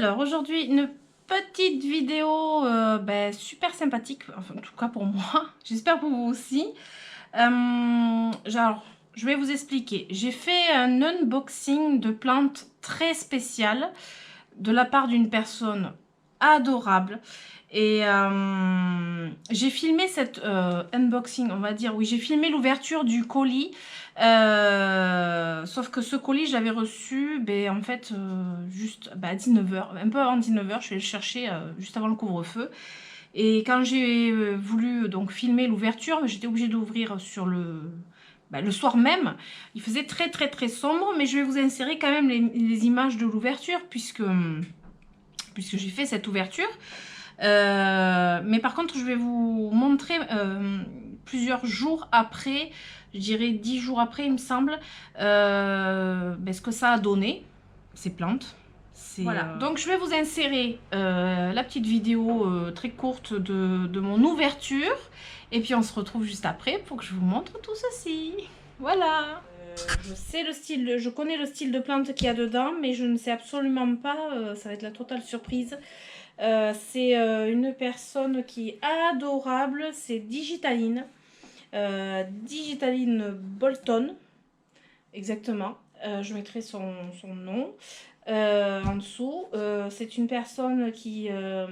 Alors aujourd'hui une petite vidéo super sympathique, enfin, en tout cas pour moi, j'espère pour vous aussi. Genre, je vais vous expliquer. J'ai fait un unboxing de plantes très spéciales de la part d'une personne adorable. Et j'ai filmé cet unboxing, on va dire, oui, j'ai filmé l'ouverture du colis. Sauf que ce colis, je l'avais reçu, en fait, juste à 19h, un peu avant 19h, je vais le chercher juste avant le couvre-feu. Et quand j'ai voulu donc filmer l'ouverture, j'étais obligée d'ouvrir sur le soir même. Il faisait très très très sombre, mais je vais vous insérer quand même les images de l'ouverture puisque j'ai fait cette ouverture. Mais par contre, je vais vous montrer plusieurs jours après, je dirais 10 jours après, il me semble, ce que ça a donné, ces plantes. Voilà, donc je vais vous insérer la petite vidéo très courte de mon ouverture. Et puis on se retrouve juste après pour que je vous montre tout ceci. Voilà. Je sais le style, je connais le style de plante qu'il y a dedans, mais je ne sais absolument pas, ça va être la totale surprise. C'est une personne qui est adorable, c'est Digitaline. Digitaline Bolton, exactement. Je mettrai son nom en dessous. C'est une personne qui est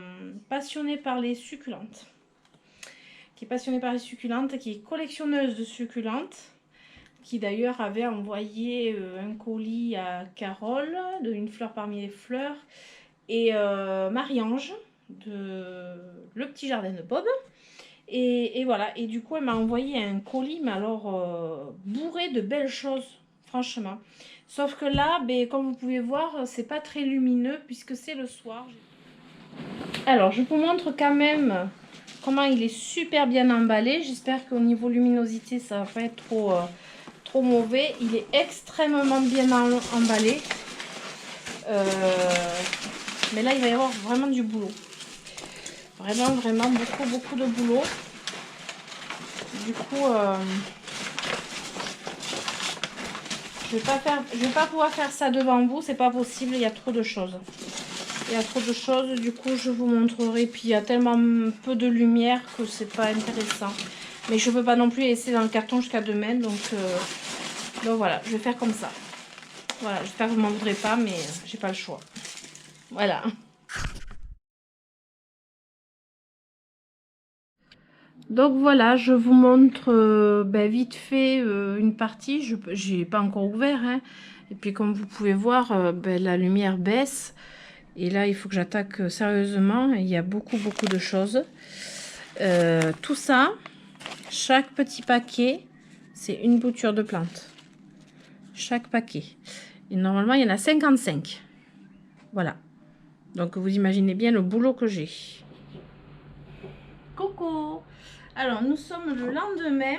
passionnée par les succulentes. Qui est collectionneuse de succulentes. Qui d'ailleurs avait envoyé un colis à Carole, de Une fleur parmi les fleurs, et Marie-Ange, de Le Petit Jardin de Bob. Et voilà, et du coup elle m'a envoyé un colis, mais alors bourré de belles choses, franchement. Sauf que là, comme vous pouvez voir, c'est pas très lumineux puisque c'est le soir. Alors je vous montre quand même comment il est super bien emballé. J'espère qu'au niveau luminosité ça va pas être trop mauvais. Il est extrêmement bien emballé. Mais là il va y avoir vraiment du boulot. Vraiment beaucoup de boulot. Du coup, je vais pas pouvoir faire ça devant vous, c'est pas possible, il y a trop de choses. Du coup je vous montrerai, puis il y a tellement peu de lumière que c'est pas intéressant. Mais je peux pas non plus laisser dans le carton jusqu'à demain, donc voilà, je vais faire comme ça. Voilà, j'espère que vous m'en voudrez pas, mais j'ai pas le choix. Voilà. Donc voilà, je vous montre vite fait une partie. Je n'ai pas encore ouvert, hein. Et puis comme vous pouvez voir, la lumière baisse. Et là, il faut que j'attaque sérieusement. Il y a beaucoup de choses. Tout ça, chaque petit paquet, c'est une bouture de plante. Chaque paquet. Et normalement, il y en a 55. Voilà. Donc vous imaginez bien le boulot que j'ai. Coucou! Alors, nous sommes le lendemain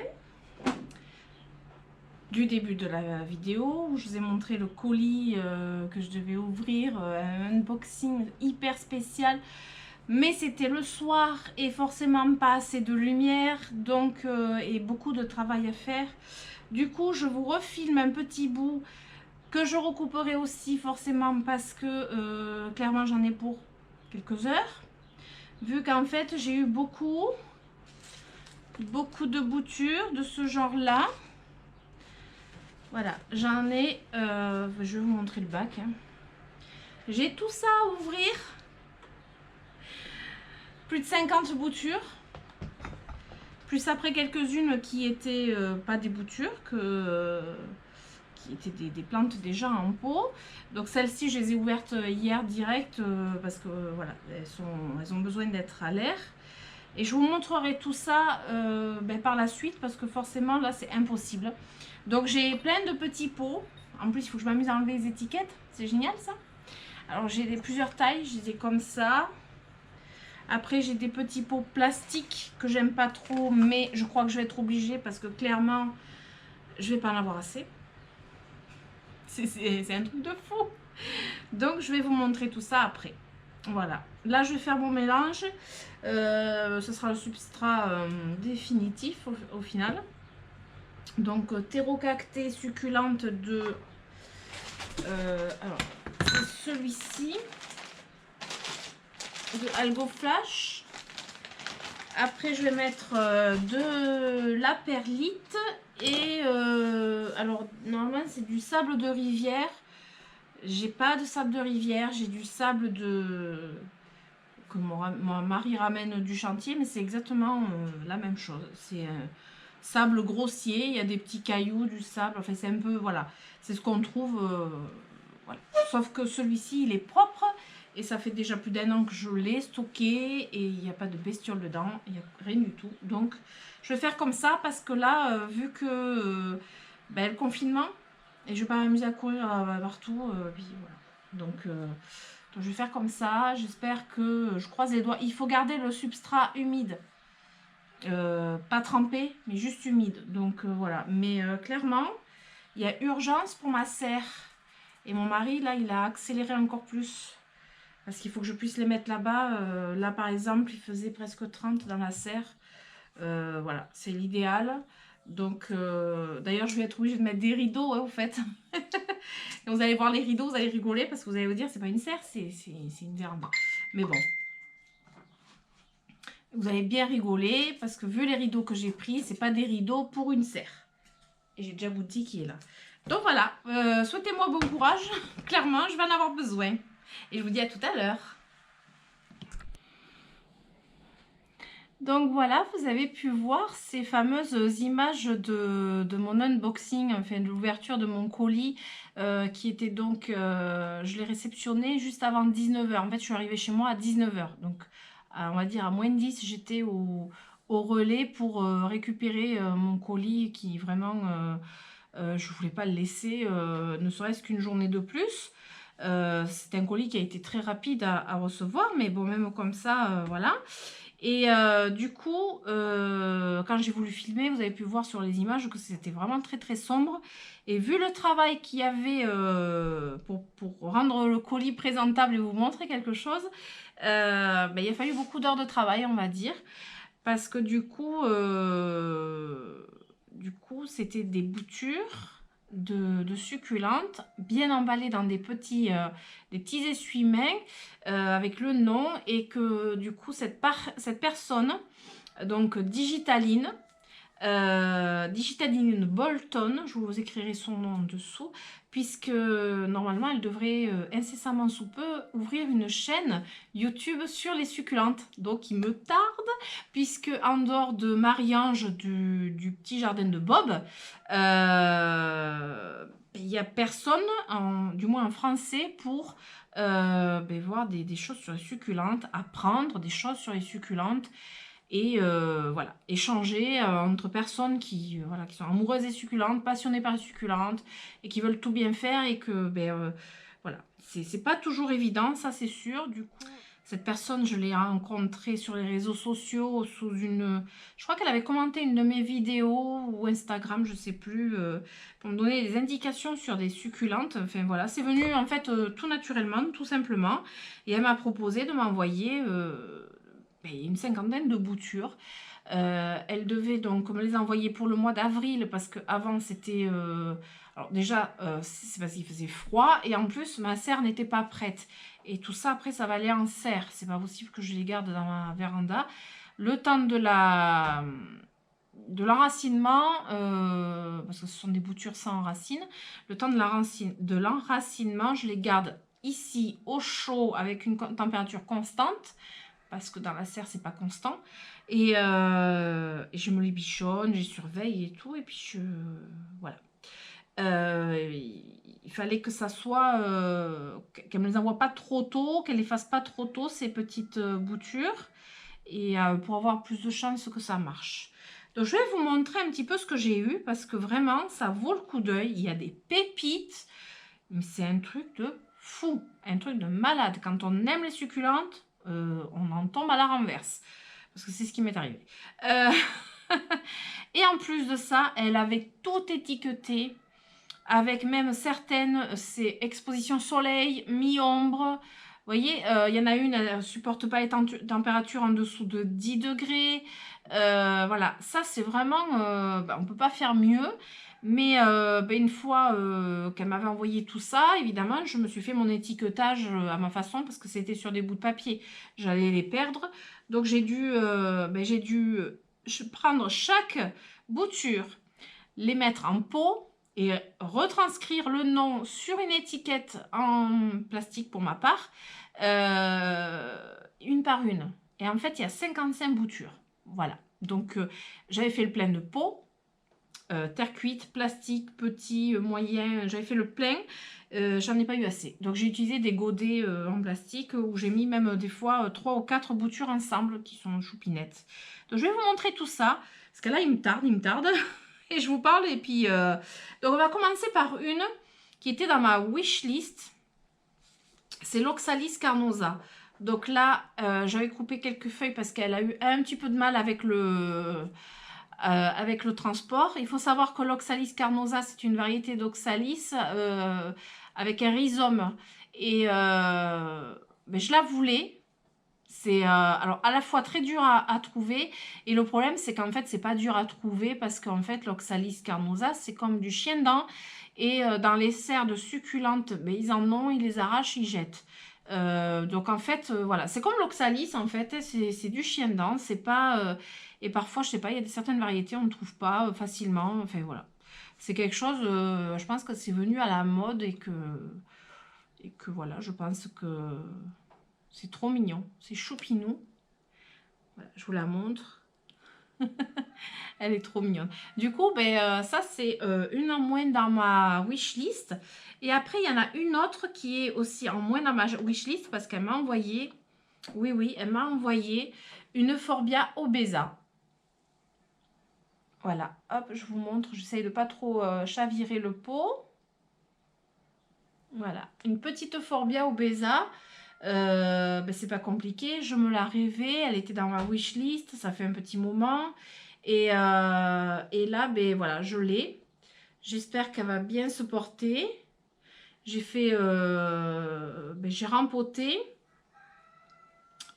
du début de la vidéo où je vous ai montré le colis que je devais ouvrir, un unboxing hyper spécial. Mais c'était le soir et forcément pas assez de lumière, donc et beaucoup de travail à faire. Du coup, je vous refilme un petit bout que je recouperai aussi forcément parce que clairement j'en ai pour quelques heures. Vu qu'en fait, j'ai eu beaucoup de boutures de ce genre là. Voilà, j'en ai je vais vous montrer le bac, hein. J'ai tout ça à ouvrir, plus de 50 boutures, plus après quelques-unes qui étaient pas des boutures, qui étaient des plantes déjà en pot. Donc celles-ci je les ai ouvertes hier direct parce que voilà, elles ont besoin d'être à l'air. Et je vous montrerai tout ça par la suite parce que forcément là c'est impossible. Donc j'ai plein de petits pots. En plus il faut que je m'amuse à enlever les étiquettes. C'est génial ça. Alors j'ai plusieurs tailles. J'ai des comme ça. Après j'ai des petits pots plastiques que j'aime pas trop. Mais je crois que je vais être obligée parce que clairement je vais pas en avoir assez. C'est un truc de fou. Donc je vais vous montrer tout ça après. Voilà, là je vais faire mon mélange, ce sera le substrat définitif au final. Donc Thérocactée succulente de, alors c'est celui-ci, de Algo Flash. Après, je vais mettre de la perlite. Et alors, normalement, c'est du sable de rivière. J'ai pas de sable de rivière. J'ai du sable de... que mon mari ramène du chantier. Mais c'est exactement la même chose. C'est sable grossier. Il y a des petits cailloux, du sable. Enfin, c'est un peu... Voilà. C'est ce qu'on trouve... voilà. Sauf que celui-ci, il est propre. Et ça fait déjà plus d'1 an que je l'ai stocké et il n'y a pas de bestiole dedans, il n'y a rien du tout. Donc je vais faire comme ça parce que là, vu que le confinement, et je vais pas m'amuser à courir partout, puis voilà. Donc je vais faire comme ça, j'espère que, je croise les doigts. Il faut garder le substrat humide, pas trempé, mais juste humide. Donc voilà, mais clairement, il y a urgence pour ma serre. Et mon mari, là, il a accéléré encore plus. Parce qu'il faut que je puisse les mettre là-bas. Là, par exemple, il faisait presque 30 dans la serre. Voilà, c'est l'idéal. Donc, d'ailleurs, je vais être obligée de mettre des rideaux, au fait. Et vous allez voir les rideaux, vous allez rigoler parce que vous allez vous dire, c'est pas une serre, c'est une véranda. Mais bon. Vous allez bien rigoler parce que vu les rideaux que j'ai pris, c'est pas des rideaux pour une serre. Et j'ai déjà Bouti qui est là. Donc voilà, souhaitez-moi bon courage. Clairement, je vais en avoir besoin. Et je vous dis à tout à l'heure. Donc voilà, vous avez pu voir ces fameuses images de mon unboxing, enfin de l'ouverture de mon colis, qui était donc, je l'ai réceptionné juste avant 19 h. En fait, je suis arrivée chez moi à 19 h. Donc, on va dire à moins de 10, j'étais au relais pour récupérer mon colis qui vraiment, je voulais pas le laisser, ne serait-ce qu'une journée de plus. C'est un colis qui a été très rapide à recevoir, mais bon, même comme ça, voilà. Et du coup, quand j'ai voulu filmer, vous avez pu voir sur les images que c'était vraiment très très sombre. Et vu le travail qu'il y avait pour rendre le colis présentable et vous montrer quelque chose, il a fallu beaucoup d'heures de travail, on va dire. Parce que du coup c'était des boutures de succulentes bien emballées dans des petits essuie-mains avec le nom, et que du coup cette personne, donc Digitaline Bolton, je vous écrirai son nom en dessous, puisque normalement elle devrait incessamment sous peu ouvrir une chaîne YouTube sur les succulentes. Donc il me tarde, puisque en dehors de Marie-Ange du petit jardin de Bob, il n'y a personne, du moins en français, pour voir des choses sur les succulentes, apprendre des choses sur les succulentes. Et voilà, échanger entre personnes qui sont amoureuses des succulentes, passionnées par les succulentes et qui veulent tout bien faire, et que voilà, c'est pas toujours évident, ça c'est sûr. Du coup, cette personne, je l'ai rencontrée sur les réseaux sociaux sous une... Je crois qu'elle avait commenté une de mes vidéos ou Instagram, je sais plus, pour me donner des indications sur des succulentes. Enfin voilà, c'est venu en fait tout naturellement, tout simplement. Et elle m'a proposé de m'envoyer... une cinquantaine de boutures. Elle devait donc me les envoyer pour le mois d'avril, parce qu'avant c'était... alors déjà, c'est parce qu'il faisait froid, et en plus ma serre n'était pas prête. Et tout ça, après, ça va aller en serre. C'est pas possible que je les garde dans ma véranda. Le temps de l'enracinement, parce que ce sont des boutures sans racines, le temps de l'enracinement, je les garde ici au chaud avec une température constante, parce que dans la serre c'est pas constant, et je me les bichonne, je les surveille et tout, et puis voilà. Il fallait que ça soit qu'elle me les envoie pas trop tôt, qu'elle les fasse pas trop tôt, ces petites boutures, et pour avoir plus de chances que ça marche. Donc je vais vous montrer un petit peu ce que j'ai eu, parce que vraiment ça vaut le coup d'œil. Il y a des pépites, mais c'est un truc de fou, un truc de malade. Quand on aime les succulentes, on en tombe à la renverse, parce que c'est ce qui m'est arrivé. Et en plus de ça, elle avait tout étiqueté, avec même certaines, c'est exposition soleil, mi-ombre. Vous voyez, il y en a une, elle ne supporte pas les températures en dessous de 10 degrés. Voilà, ça c'est vraiment, on ne peut pas faire mieux. Mais une fois qu'elle m'avait envoyé tout ça, évidemment, je me suis fait mon étiquetage à ma façon parce que c'était sur des bouts de papier. J'allais les perdre. Donc j'ai dû prendre chaque bouture, les mettre en pot et retranscrire le nom sur une étiquette en plastique pour ma part, une par une. Et en fait, il y a 55 boutures. Voilà. Donc j'avais fait le plein de pots. Terre cuite, plastique, petit, moyen, j'avais fait le plein, j'en ai pas eu assez. Donc j'ai utilisé des godets en plastique où j'ai mis même des fois 3 ou 4 boutures ensemble qui sont choupinettes. Donc je vais vous montrer tout ça, parce que là il me tarde, et je vous parle. Et puis, donc on va commencer par une qui était dans ma wishlist, c'est l'Oxalis Carnosa. Donc là, j'avais coupé quelques feuilles parce qu'elle a eu un petit peu de mal avec le transport. Il faut savoir que l'Oxalis carnosa, c'est une variété d'oxalis avec un rhizome. Et je la voulais. C'est alors à la fois très dur à trouver. Et le problème, c'est qu'en fait, c'est pas dur à trouver parce qu'en fait, l'Oxalis carnosa, c'est comme du chien-dent. Et dans les serres de succulentes, ils en ont, ils les arrachent, ils jettent. Donc en fait, voilà, c'est comme l'oxalis en fait, c'est du chien-dent, c'est pas... et parfois, je sais pas, il y a certaines variétés, on ne trouve pas facilement, enfin voilà. C'est quelque chose, je pense que c'est venu à la mode et que voilà, je pense que c'est trop mignon, c'est choupinou. Voilà, je vous la montre. Elle est trop mignonne. Du coup, ça, c'est une en moins dans ma wishlist. Et après, il y en a une autre qui est aussi en moins dans ma wishlist parce qu'elle m'a envoyé, oui, elle m'a envoyé une Euphorbia obesa. Voilà, hop, je vous montre. J'essaye de pas trop chavirer le pot. Voilà, une petite Euphorbia obesa. C'est pas compliqué, je me la rêvais, elle était dans ma wishlist, ça fait un petit moment. Et là, voilà, je l'ai. J'espère qu'elle va bien se porter. J'ai fait, j'ai rempoté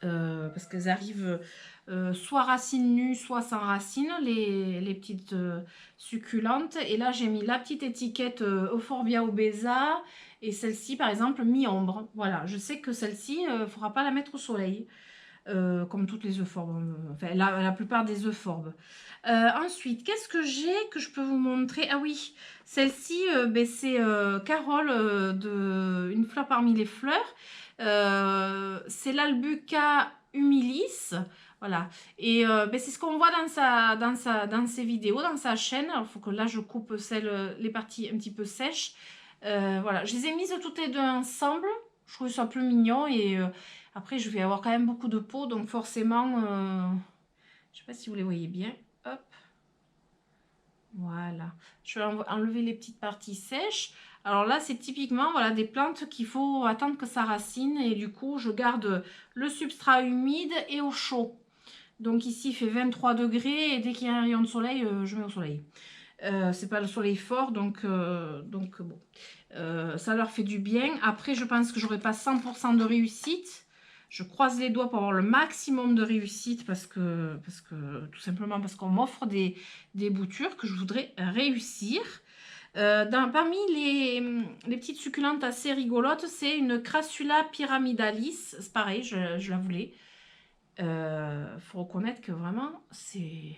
parce qu'elles arrivent soit racines nues, soit sans racines, les petites succulentes. Et là, j'ai mis la petite étiquette Euphorbia obesa et celle-ci, par exemple, mi-ombre. Voilà, je sais que celle-ci, il ne faudra pas la mettre au soleil. Comme toutes les euphorbes, enfin la plupart des euphorbes. Ensuite, qu'est-ce que j'ai que je peux vous montrer? Ah oui, celle-ci, c'est Carole de Une fleur parmi les fleurs. C'est l'Albuca humilis. Voilà. Et c'est ce qu'on voit dans ses vidéos, dans sa chaîne. Il faut que là, je coupe les parties un petit peu sèches. Voilà, je les ai mises toutes les deux ensemble. Je trouve ça plus mignon et après je vais avoir quand même beaucoup de peau, donc forcément, je sais pas si vous les voyez bien. Hop, voilà. Je vais enlever les petites parties sèches. Alors là, c'est typiquement voilà, des plantes qu'il faut attendre que ça racine et du coup, je garde le substrat humide et au chaud. Donc ici, il fait 23 degrés et dès qu'il y a un rayon de soleil, je mets au soleil. C'est pas le soleil fort, donc bon. Ça leur fait du bien. Après, je pense que j'aurai pas 100% de réussite. Je croise les doigts pour avoir le maximum de réussite parce que tout simplement parce qu'on m'offre des boutures que je voudrais réussir. Parmi les petites succulentes assez rigolotes, c'est une Crassula pyramidalis. C'est pareil, je la voulais. Faut reconnaître que vraiment, c'est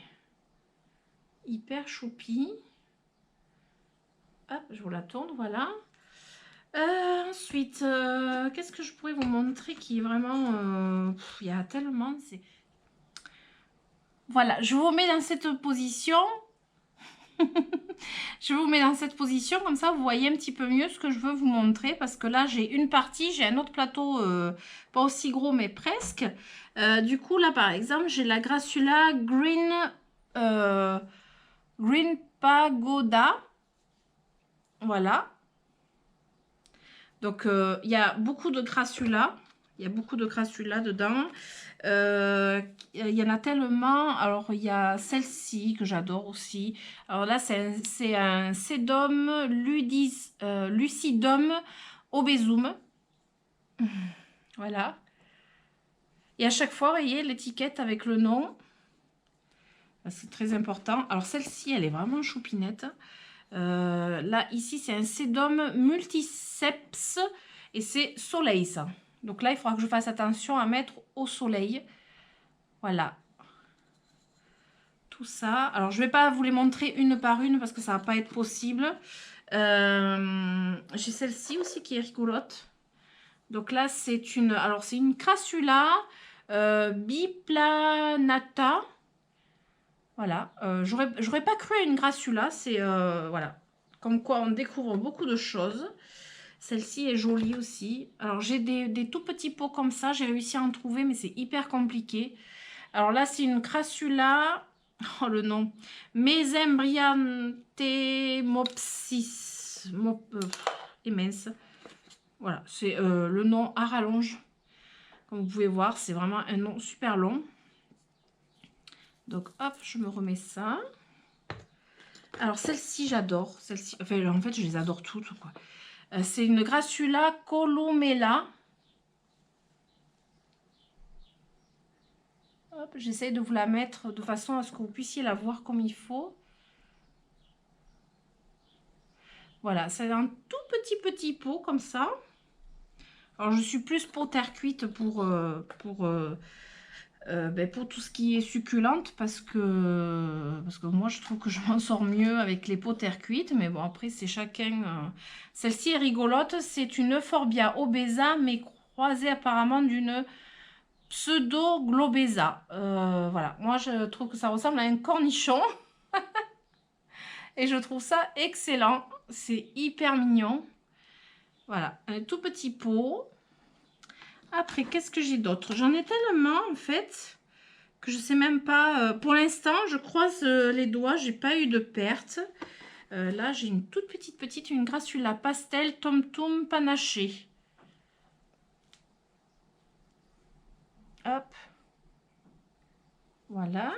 hyper choupi. Hop, je vous la tourne, voilà. Ensuite, qu'est-ce que je pourrais vous montrer qui est vraiment... il y a tellement... Voilà, je vous mets dans cette position. Je vous mets dans cette position, comme ça vous voyez un petit peu mieux ce que je veux vous montrer. Parce que là, j'ai une partie, j'ai un autre plateau, pas aussi gros, mais presque. Du coup, là, par exemple, j'ai la Crassula Green Pagoda. Voilà. Donc, il y a beaucoup de Crassula. Il y a beaucoup de Crassula dedans. Il y en a tellement. Alors, il y a celle-ci que j'adore aussi. Alors là, c'est un Sedum lucidum obesum. Voilà. Et à chaque fois, vous voyez l'étiquette avec le nom. C'est très important. Alors, celle-ci, elle est vraiment choupinette. Là, ici, c'est un sédum multiceps et c'est soleil, ça. Donc là, il faudra que je fasse attention à mettre au soleil. Voilà. Tout ça. Alors, je ne vais pas vous les montrer une par une parce que ça ne va pas être possible. J'ai celle-ci aussi qui est rigolote. Donc là, c'est une... Alors, c'est une crassula biplanata. Voilà. J'aurais pas cru à une grassula. C'est... voilà. Comme quoi, on découvre beaucoup de choses. Celle-ci est jolie aussi. Alors, j'ai des tout petits pots comme ça. J'ai réussi à en trouver, mais c'est hyper compliqué. Alors là, c'est une crassula... Oh, le nom. Mesembryanthemopsis. Immense. Voilà, c'est le nom à rallonge. Comme vous pouvez voir, c'est vraiment un nom super long. Donc, hop, je me remets ça. Alors, celle-ci, j'adore. Celle-ci, enfin, en fait, je les adore toutes, quoi. C'est une Grassula columella. Hop, j'essaie de vous la mettre de façon à ce que vous puissiez la voir comme il faut. Voilà, c'est un tout petit pot comme ça. Alors, je suis plus pour terre cuite pour tout ce qui est succulente parce que moi, je trouve que je m'en sors mieux avec les pots terre cuite. Mais bon, après, c'est chacun... Celle-ci est rigolote. C'est une Euphorbia obesa, mais croisée apparemment d'une pseudo-globesa. Voilà, moi, je trouve que ça ressemble à un cornichon. Et je trouve ça excellent. C'est hyper mignon. Voilà, un tout petit pot. Après, qu'est-ce que j'ai d'autre? J'en ai tellement, en fait, que je sais même pas. Pour l'instant, je croise les doigts. J'ai pas eu de perte. Là, j'ai une toute petite, une Grassula pastel Tom Tom panaché. Hop. Voilà.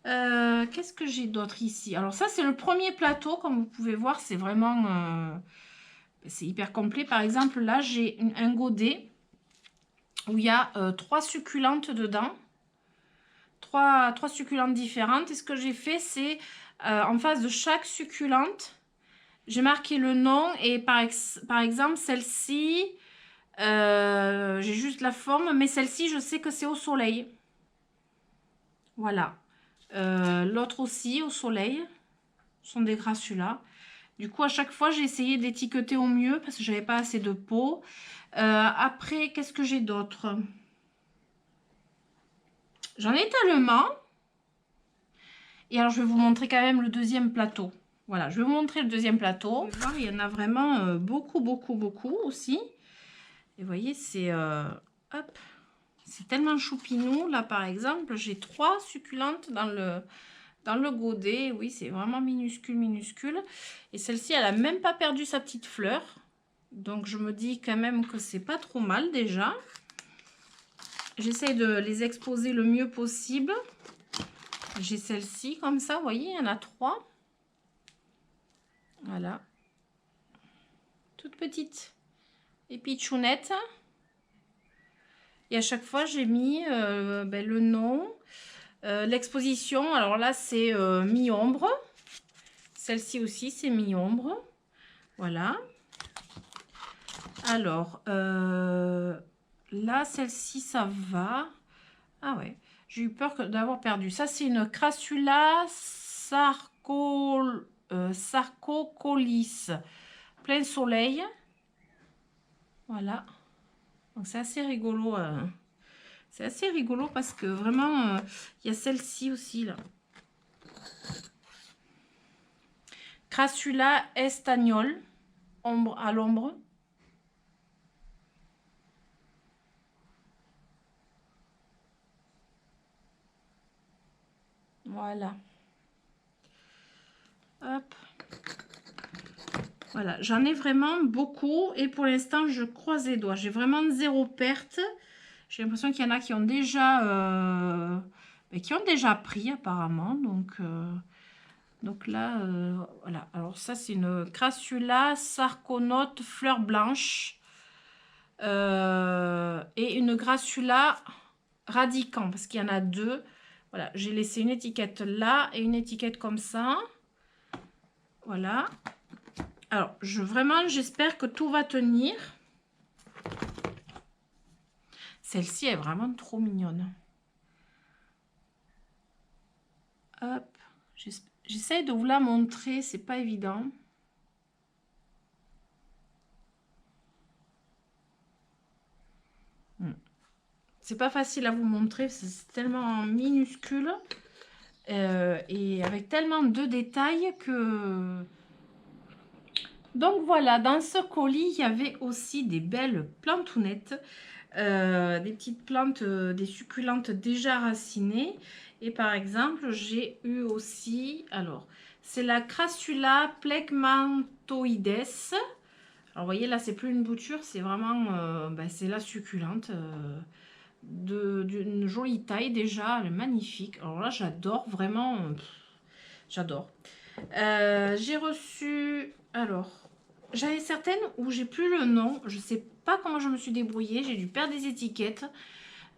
Qu'est-ce que j'ai d'autre ici? Alors ça, c'est le premier plateau. Comme vous pouvez voir, c'est vraiment... c'est hyper complet. Par exemple, là, j'ai un godet où il y a 3 succulentes dedans. Trois succulentes différentes. Et ce que j'ai fait, c'est en face de chaque succulente, j'ai marqué le nom. Et par exemple, celle-ci, j'ai juste la forme. Mais celle-ci, je sais que c'est au soleil. Voilà. L'autre aussi, au soleil. Ce sont des Grassula. Du coup, à chaque fois, j'ai essayé d'étiqueter au mieux parce que j'avais pas assez de peau. Après, qu'est-ce que j'ai d'autre? J'en ai tellement. Et alors, je vais vous montrer quand même le deuxième plateau. Voilà, je vais vous montrer le deuxième plateau. Vous pouvez voir, il y en a vraiment beaucoup aussi. Et vous voyez, c'est... hop, c'est tellement choupinou. Là, par exemple, j'ai 3 succulentes dans le godet. Oui, c'est vraiment minuscule. Et celle-ci, elle a même pas perdu sa petite fleur. Donc, je me dis quand même que c'est pas trop mal déjà. J'essaie de les exposer le mieux possible. J'ai celle-ci comme ça, vous voyez, il y en a 3. Voilà. Toute petite et pitchounette. Et à chaque fois, j'ai mis le nom, l'exposition. Alors là, c'est mi-ombre. Celle-ci aussi, c'est mi-ombre. Voilà. Alors, là, celle-ci, ça va. Ah ouais, j'ai eu peur d'avoir perdu. Ça, c'est une Crassula sarcocolis. Plein soleil. Voilà. Donc, c'est assez rigolo. C'est assez rigolo parce que vraiment, il y a celle-ci aussi, là. Crassula estagnol, ombre à l'ombre. Voilà. Hop. Voilà, j'en ai vraiment beaucoup et pour l'instant, je croise les doigts. J'ai vraiment 0 perte. J'ai l'impression qu'il y en a qui ont déjà, pris apparemment. Donc là, voilà. Alors ça, c'est une Crassula sarconote fleur blanche et une Grassula radicant parce qu'il y en a 2. Voilà, j'ai laissé une étiquette là et une étiquette comme ça. Voilà. Alors, vraiment, j'espère que tout va tenir. Celle-ci est vraiment trop mignonne. Hop. J'essaye de vous la montrer, c'est pas évident. C'est pas facile à vous montrer, c'est tellement minuscule. Et avec tellement de détails que... Donc voilà, dans ce colis, il y avait aussi des belles plantounettes. Des petites plantes, des succulentes déjà racinées. Et par exemple, j'ai eu aussi... Alors, c'est la Crassula plegmatoides. Alors, vous voyez, là, c'est plus une bouture, c'est vraiment... c'est la succulente. D'une jolie taille déjà, elle est magnifique. Alors là, j'adore, vraiment, j'adore. J'ai reçu, alors, j'avais certaines où j'ai plus le nom, je sais pas comment je me suis débrouillée, j'ai dû perdre des étiquettes.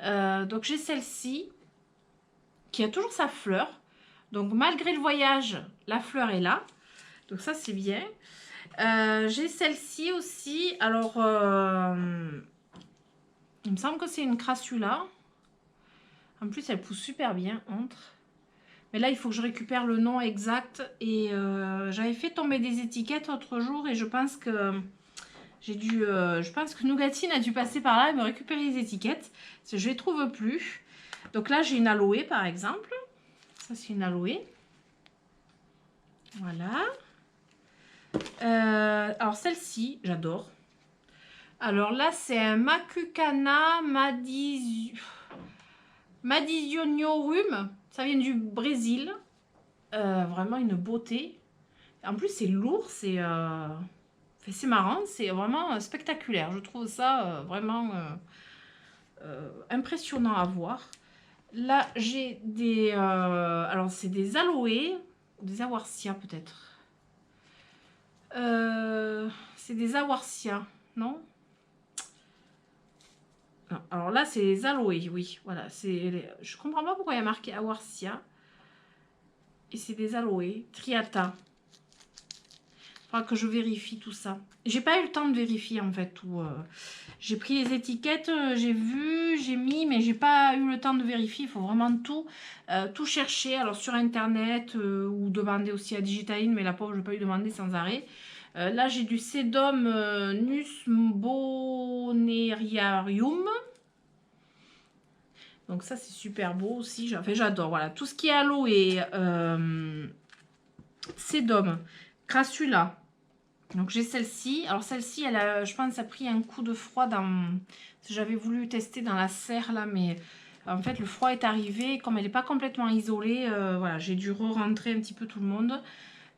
Donc j'ai celle-ci, qui a toujours sa fleur. Donc malgré le voyage, la fleur est là. Donc ça c'est bien. J'ai celle-ci aussi, alors... il me semble que c'est une crassula. En plus, elle pousse super bien entre. Mais là, il faut que je récupère le nom exact. Et j'avais fait tomber des étiquettes l'autre jour. Et je pense que j'ai dû... je pense que Nougatine a dû passer par là et me récupérer les étiquettes. Parce que je les trouve plus. Donc là, j'ai une aloe, par exemple. Ça, c'est une aloe. Voilà. Alors, celle-ci, j'adore. Alors là, c'est un Macucana Madizioniorum. Ça vient du Brésil. Vraiment une beauté. En plus, c'est lourd, c'est marrant, c'est vraiment spectaculaire. Je trouve ça vraiment impressionnant à voir. Là, j'ai des... alors, c'est des aloés, des awarsia peut-être. C'est des awarsia, non? Non, alors là, c'est les aloés, oui. Voilà, je comprends pas pourquoi il y a marqué awarsia. Et c'est des aloés, triata. Que je vérifie tout ça. J'ai pas eu le temps de vérifier en fait tout. J'ai pris les étiquettes, j'ai vu, j'ai mis, mais j'ai pas eu le temps de vérifier. Il faut vraiment tout chercher. Alors sur internet ou demander aussi à Digitaline, mais la pauvre, je vais pas lui demander sans arrêt. Là, j'ai du Sedum Nussboneriarium. Donc ça, c'est super beau aussi. Enfin, j'adore. Voilà, tout ce qui est aloe et Sedum, Crassula. Donc j'ai celle-ci. Alors celle-ci, elle a, je pense, a pris un coup de froid dans... J'avais voulu tester dans la serre là, mais en fait le froid est arrivé. Comme elle n'est pas complètement isolée, voilà, j'ai dû re-rentrer un petit peu tout le monde.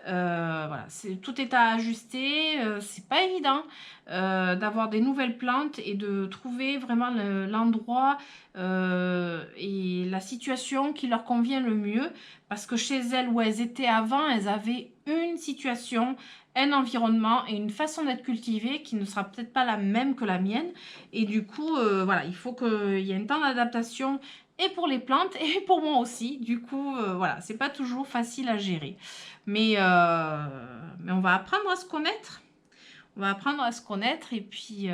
Voilà, tout est à ajuster. C'est pas évident d'avoir des nouvelles plantes et de trouver vraiment l'endroit et la situation qui leur convient le mieux. Parce que chez elles, où elles étaient avant, elles avaient une situation, un environnement et une façon d'être cultivée qui ne sera peut-être pas la même que la mienne. Et du coup, voilà, il faut qu'il y ait un temps d'adaptation et pour les plantes et pour moi aussi. Du coup, voilà, c'est pas toujours facile à gérer. Mais on va apprendre à se connaître. On va apprendre à se connaître et puis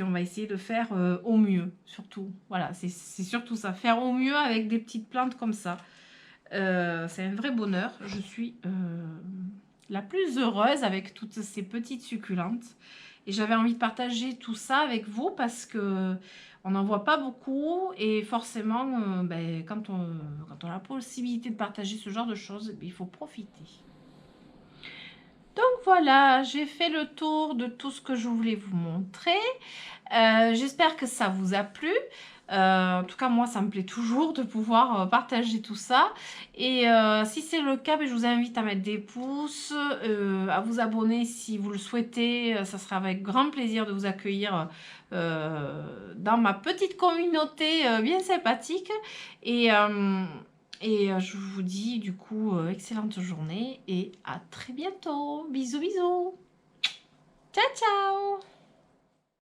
on va essayer de faire au mieux, surtout. Voilà, c'est surtout ça, faire au mieux avec des petites plantes comme ça. C'est un vrai bonheur. Je suis la plus heureuse avec toutes ces petites succulentes. Et j'avais envie de partager tout ça avec vous parce que on n'en voit pas beaucoup. Et forcément, quand on a la possibilité de partager ce genre de choses, il faut profiter. Donc voilà, j'ai fait le tour de tout ce que je voulais vous montrer. J'espère que ça vous a plu. En tout cas, moi, ça me plaît toujours de pouvoir partager tout ça. Et si c'est le cas, je vous invite à mettre des pouces, à vous abonner si vous le souhaitez. Ça sera avec grand plaisir de vous accueillir dans ma petite communauté bien sympathique. Et je vous dis du coup excellente journée et à très bientôt. Bisous bisous. Ciao ciao.